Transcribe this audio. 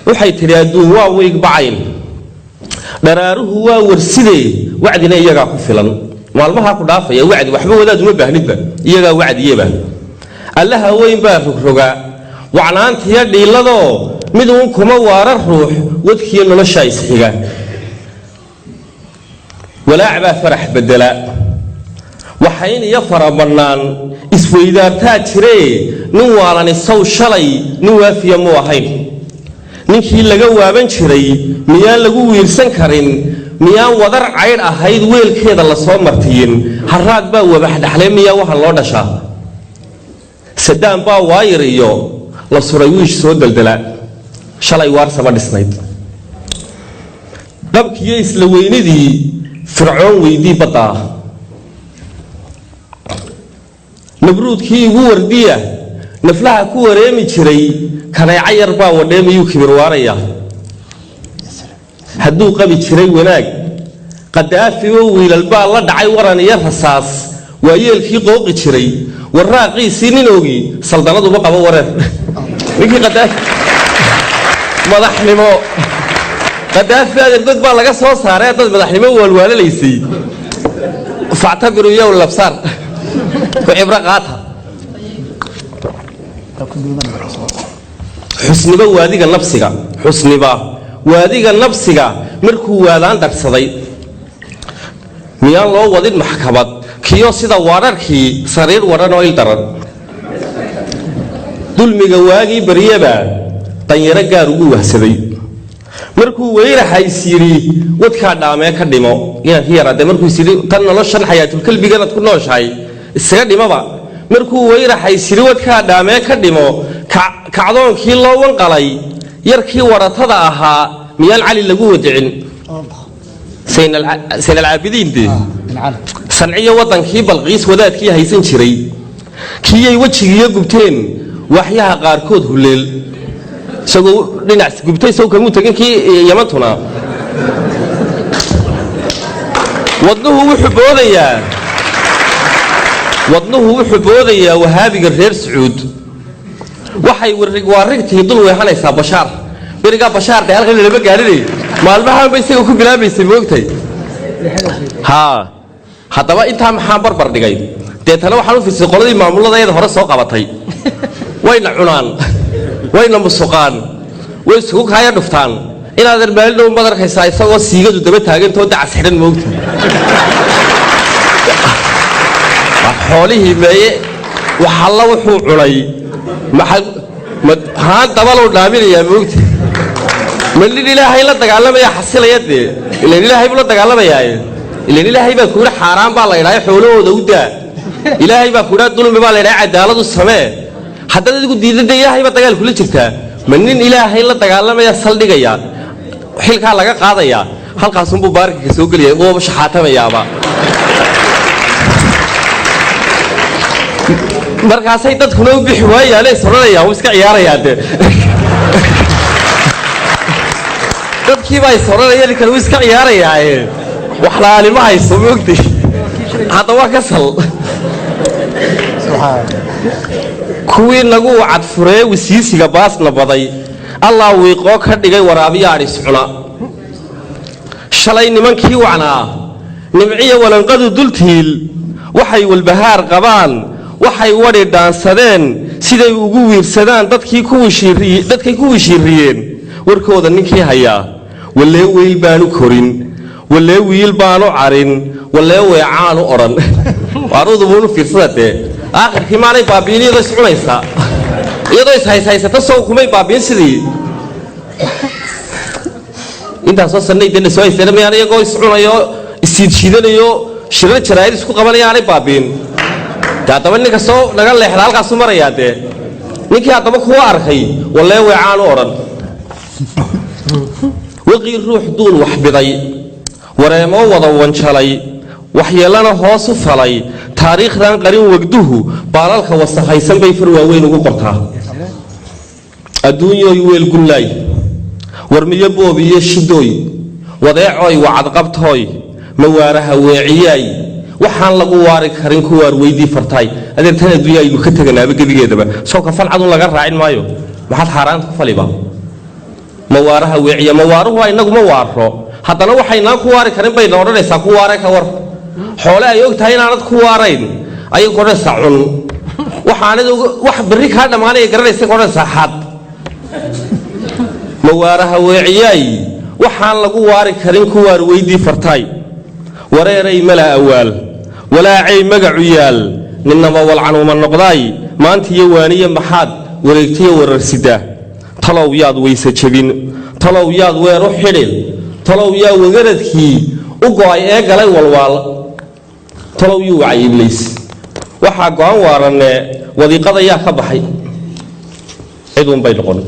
waxay tiri adduun waa weeg bacayn daraaruhu waa warsidee wacdina iyagaa ku filan maalmaha ku dhaafaya wacdi waxba wadaad uma baahnidba iyagaa wacdiyeba allaha weyn baa rogrogaa wacnaantiya dhiiladoo mid uun kuma waara ruux wadkiiyo nolosha isxiga walaac baa farax bedela waxayn iyo farabannaan isweydaartaa jiree nin waalani saw shalay nin waafiya muu ahayn ninkii laga waaban jiray miyaan lagu wiirsan karin miyaan wadar caydh ahayd weelkeeda la soo martiyin haraad baa wabax dhaxle miyaa waxa loo dhashaa sadaan baa waayir iyo la suray wiish soo daldala shalay waarsama dhisnayd dabkiiyo isla weynidii fircoon weydii badda nabruudkii igu wardiya naflaha ku wareemi jiray kaneeca yar baa wadhee miyuu kibir waaraya hadduu qabi jiray wanaag qadaafi oo wiilal baa la dhacay waran iyo rasaas waa yeelkii qooqi jiray warraaqiisii ninoogii saldanaduba qabo wareer ninkii qadaafi madaxnimo qadaafi adeergood baa laga soo saaray dad madaxnimo waalwaalalaysay factabiru yow labsaar ku cibro qaata xusniba waadiga nafsiga xusniba waadiga nafsiga markuu waadaan darsaday miyaan loo wadin maxkamad kiyo sida waararkii sariir wadhan oo il daran dulmiga waagii baryaba danyaro gaar ugu wahsaday markuu weyrahays yidhi wadkaa dhaamee ka dhimo inankii yaraadee markuu is yidhi tan noloshan xayaatulkalbiganaad ku nooshahay isaga dhimaba markuu weyrahays yidhi wadkaa dhaamee ka dhimo kacdoonkii loo wanqalay yarkii waratada ahaa miyaan cali lagu wadicin saynalcaabidiinte sanciyo waddankii balqiis wadaadkii haysan jiray kiiyay wejigiiyo gubteen waaxyaha qaarkood huleel isagoo dhinac gubtay isagu kamuu tegin kii yamantuna wadnuhu wuxuu boodayaa wahaabiga reer sacuud waxay waarigtii dul weehanaysaa bashaar berigaa bashaarta halkan lama gaadhinay maalmahaanba isaga ku bilaabaysay moogtay haddaba intaa maxaa barbar dhigay deetana waxaan u fiirsay qoladii maamulada iyada hore soo qabatay wayna cunaan wayna musuqaan way isugu kaaya dhuftaan inaadan maalin dhow baad arkaysaa isagoo siigadu daba taagantoo dacas xidhan moogta xoolihii meeye waxalla wuxuu cunay haan dabaluu dhaaminayaa moogta ma nin ilaahay la dagaalamaya xasilaya dee ilan ilaahay buu la dagaalamayaaye ilan ilaahay baa kuudha xaaraan baa la idhahay xoolahooda u daa ilaahay baa kuudha dulmi baa la idhahay cadaaladu samee haddaad adigu diidada ilaahay baa dagaal kula jirtaa ma nin ilaahay la dagaalamaya saldhigaya xilkaa laga qaadaya halkaasunbuu baarkika soo gelaya uuba shaxaatamayaaba markaasay dadkuna u bixi waayaane soranayaan iska ciyaarayaan de dadkiibaa isoranaya ninkan uu iska ciyaarayaaye wax la'aanima hayso moogtay hadda waa ka sal kuwii nagu cadfuree wisiisiga baasna baday allaa wiiqoo ka dhigay waraabiyo adhis cuna shalay nimankii wacnaa nimciyo walanqadu dultiil waxay walbahaar qabaan waxay wadhi dhaansadeen siday ugu wiirsadaan dadkay ku wishiiriyeen warkooda ninkii hayaa wallee weyl baanu korin wallee wiil baanu carin wallee weecaanu odhan waaruudubuunu fiirsada dee aakhirkii maanay baabiin iyadoo is cunaysaa iyadoo ishayshaysato sow kumay baabiin sidii intaasoo sannay dee lasoo haysteen miyaan iyagoo is cunayo isiidshiidanayo shirar jaraa'id isku qabanaya aanay baabiin dee haddaba ninka soo naga leexda halkaasu marayaa dee ninkii haddaba kuwa arkay wallee weecaanu odhan waqii ruux duul wax biday wareemoo wada wanjalay waxyeellana hoos u falay taariikhdan qarin wegduhu baalalka wasakhaysan bay far waaweyn ugu qortaa adduunyooy weel gullaay warmiyo boob iyo shidooy wadeecooy wacadqabtooy mawaaraha weeciyaay waxaan lagu waari karin ku waar weydii fartaay adeertan adduunya aynu ka teganaaba gebigeedaba soo ka falcadun laga raacin maayo maxaad xaaraanta ku faliba mawaaraha weeciya mawaaruhu inagu ma waaro haddana waxaynaan ku waari karin bayna odhanaysaa ku waare ka war xoole ay og tahay inaanad ku waarayn ayay ku odhanaysaa cun waxaanad wax berri kaa dhammaanaya garanaysa ku odhanaysaa xad mawaaraha weeciyay waxaan lagu waari karin ku waar weydii fartaay wareeray mala awaal walaacay magacu yaal ninnaba walcanuma noqdaay maanta iyo waaniye maxaad wareegtiyo wararsidaa talow yaad weyse jebin talow yaad weer u xidhin talow yaa wagaradkii u go'ay ee galay walwaal talow yuu wacay ibliis waxaa go'an waaranee wadiiqada yaa ka baxay cid uun bay noqon